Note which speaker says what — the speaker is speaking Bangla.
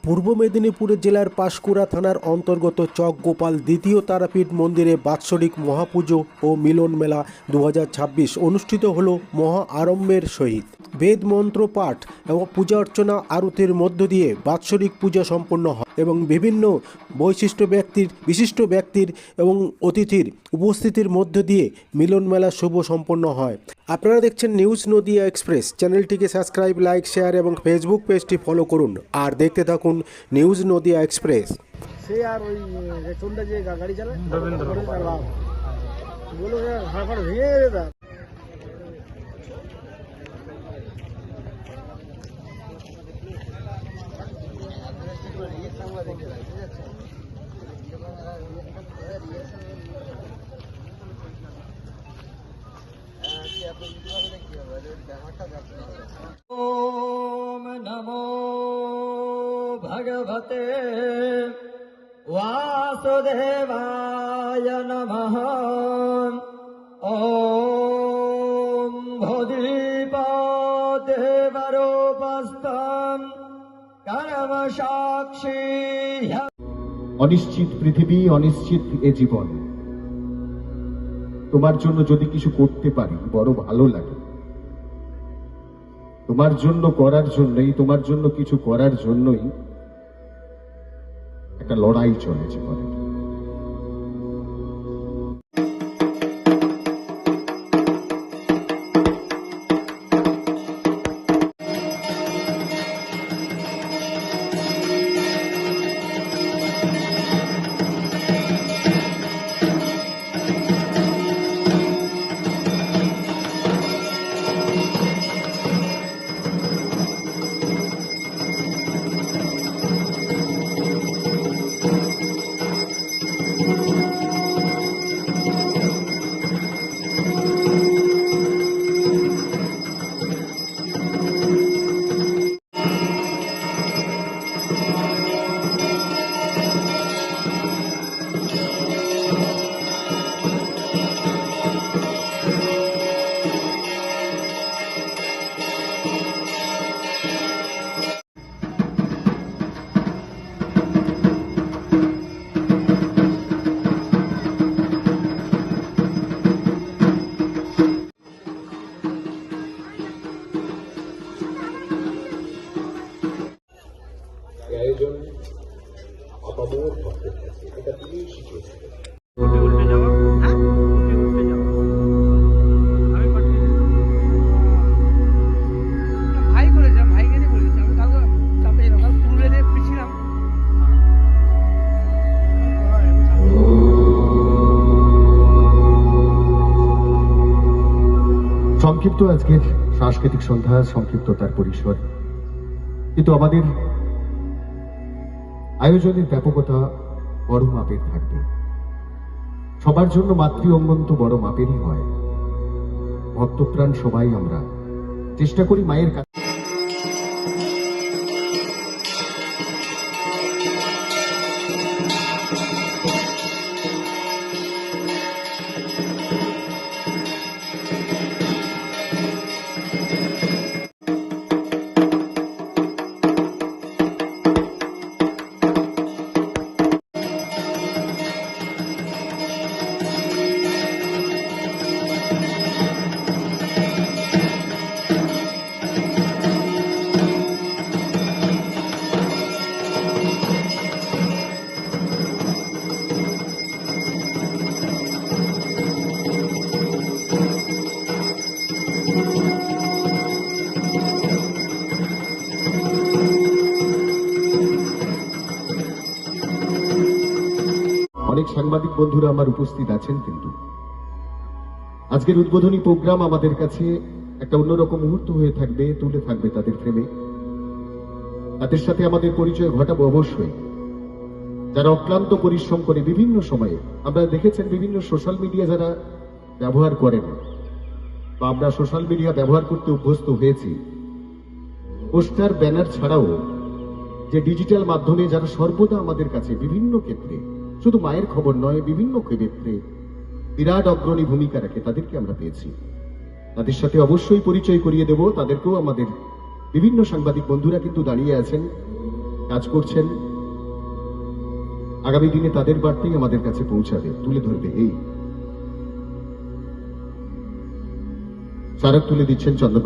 Speaker 1: পূর্ব মেদিনীপুর জেলার পাঁশকুড়া থানার অন্তর্গত চক গোপাল দ্বিতীয় তারাপীঠ মন্দিরে বাৎসরিক মহাপুজো ও মিলন মেলা 2026 অনুষ্ঠিত হল মহা আড়ম্বরের সহিত। বেদ মন্ত্র পাঠ এবং পূজা অর্চনা আরতির মধ্য দিয়ে বাৎসরিক পূজা সম্পন্ন হয় এবং বিভিন্ন বিশিষ্ট ব্যক্তির এবং অতিথির উপস্থিতির মধ্য দিয়ে মিলন মেলা শুভ সম্পন্ন হয়। আপনারা দেখছেন নিউজ নদিয়া এক্সপ্রেস। চ্যানেলটিকে সাবস্ক্রাইব, লাইক, শেয়ার এবং ফেসবুক পেজটি ফলো করুন আর দেখতে থাকুন নিউজ নদিয়া এক্সপ্রেস।
Speaker 2: সে আর ওই চন্ডা যে গাড়ি চালায় বলো হাড় ভেঙে যেত।
Speaker 3: ओम नमो भगवते वासुदेवाय नमः। ओम भूदीपदेवरूपस्थं कर्मसाक्षी।
Speaker 4: অনিশ্চিত পৃথিবী, অনিশ্চিত এ জীবন। তোমার জন্য যদি কিছু করতে পারি বড় ভালো লাগে। তোমার জন্য করার জন্যই, তোমার জন্য কিছু করার জন্যই একটা লড়াই চলে জীবনে। আয়োজন আপামর ভক্তের কাছে এটা তিনি শিখিয়েছিলেন। সংক্ষিপ্ত আজকের সাংস্কৃতিক সন্ধ্যা, সংক্ষিপ্ত তার পরিসর, কিন্তু আমাদের আয়োজনের ব্যাপকতা বড় মাপের থাকবে। সবার জন্য মাতৃ অঙ্গন তো বড় মাপেরই হয়। ভক্তপ্রাণ সবাই আমরা চেষ্টা করি মায়ের কাছে। অনেক সাংবাদিক বন্ধুরা আমার উপস্থিত আছেন, কিন্তু আজকের উদ্বোধনী প্রোগ্রাম আমাদের কাছে একটা অন্যরকম মুহূর্ত হয়ে থাকবে, তুলে থাকবে তাদের ফ্রেমে। তাদের সাথে আমাদের পরিচয় ঘটাবো অবশ্যই, যারা অক্লান্ত পরিশ্রম করে বিভিন্ন সময়ে। আমরা দেখেছেন বিভিন্ন সোশ্যাল মিডিয়া যারা ব্যবহার করেন, বা আমরা সোশ্যাল মিডিয়া ব্যবহার করতে অভ্যস্ত হয়েছি, পোস্টার ব্যানার ছাড়াও যে ডিজিটাল মাধ্যমে যারা সর্বদা আমাদের কাছে বিভিন্ন ক্ষেত্রে, শুধু মায়ের খবর নয়, বিভিন্ন ক্ষেত্রে বিরাট অগ্রণী ভূমিকা রাখে, তাদেরকে আমরা পেয়েছি। তাদের সাথে অবশ্যই পরিচয় করিয়ে দেব। তাদেরকেও আমাদের বিভিন্ন সাংবাদিক বন্ধুরা কিন্তু দাঁড়িয়ে আছেন, কাজ করছেন। আগামী দিনে তাদের বার্তাই আমাদের কাছে পৌঁছাবে, তুলে ধরবে। এই স্মারক তুলে দিচ্ছেন চন্দ্র